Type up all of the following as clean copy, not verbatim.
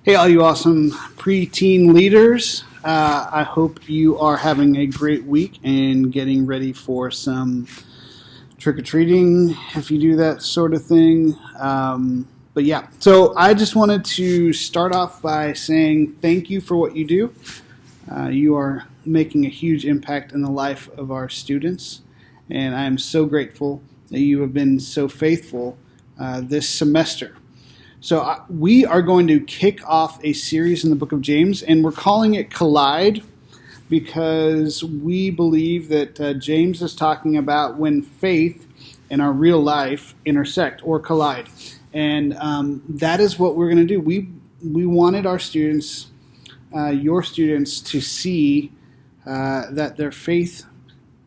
Hey, all you awesome preteen leaders. I hope you are having a great week and getting ready for some trick-or-treating, if you do that sort of thing. But yeah, so I just wanted to start off by saying thank you for what you do. You are making a huge impact in the life of our students, and I am so grateful that you have been so faithful this semester. So we are going to kick off a series in the book of James, and we're calling it Collide because we believe that James is talking about when faith and our real life intersect or collide. And that is what we're going to do. We wanted our students, your students, to see that their faith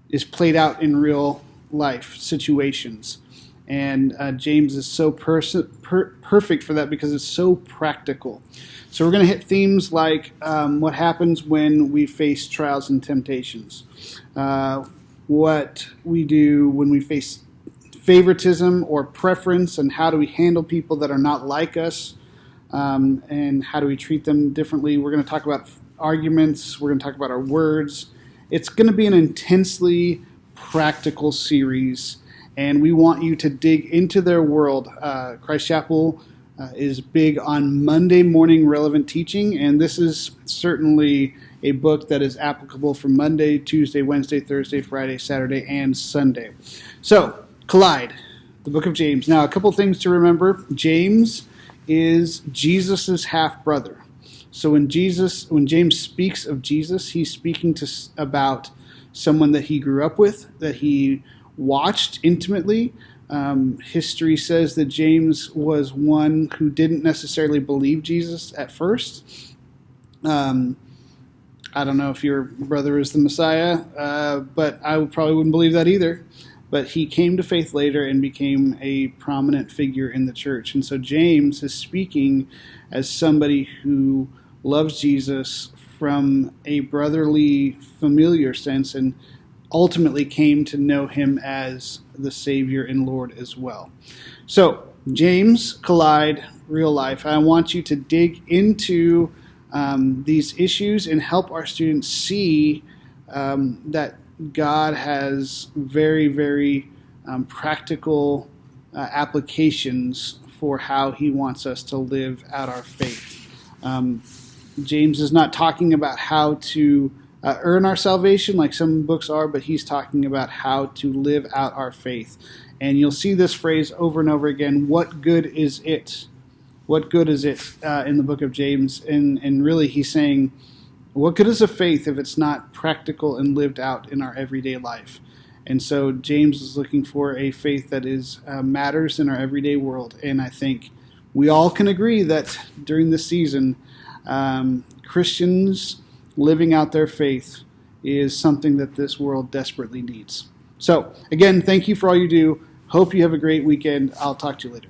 is played out in real life situations. And James is so perfect for that because it's so practical. So we're going to hit themes like what happens when we face trials and temptations, what we do when we face favoritism or preference, and how do we handle people that are not like us, and how do we treat them differently. We're going to talk about arguments. We're going to talk about our words. It's going to be an intensely practical series, and we want you to dig into their world. Christ Chapel is big on Monday morning relevant teaching, and this is certainly a book that is applicable for Monday, Tuesday, Wednesday, Thursday, Friday, Saturday, and Sunday. So, Collide, the book of James. Now, a couple things to remember. James is Jesus' half-brother. So when James speaks of Jesus, he's speaking about someone that he grew up with, that he watched intimately. History says that James was one who didn't necessarily believe Jesus at first. I don't know if your brother is the Messiah, but I probably wouldn't believe that either. But he came to faith later and became a prominent figure in the church. And so James is speaking as somebody who loves Jesus from a brotherly, familiar sense, and ultimately came to know him as the Savior and Lord as well. So, James, Collide, real life. I want you to dig into these issues and help our students see that God has very, very practical applications for how he wants us to live out our faith. James is not talking about how to earn our salvation like some books are, but he's talking about how to live out our faith. And you'll see this phrase over and over again, what good is it? What good is it in the book of James? And really he's saying, what good is a faith if it's not practical and lived out in our everyday life? And so James is looking for a faith that is matters in our everyday world. And I think we all can agree that during this season, Christians living out their faith is something that this world desperately needs. So, again, thank you for all you do. Hope you have a great weekend. I'll talk to you later.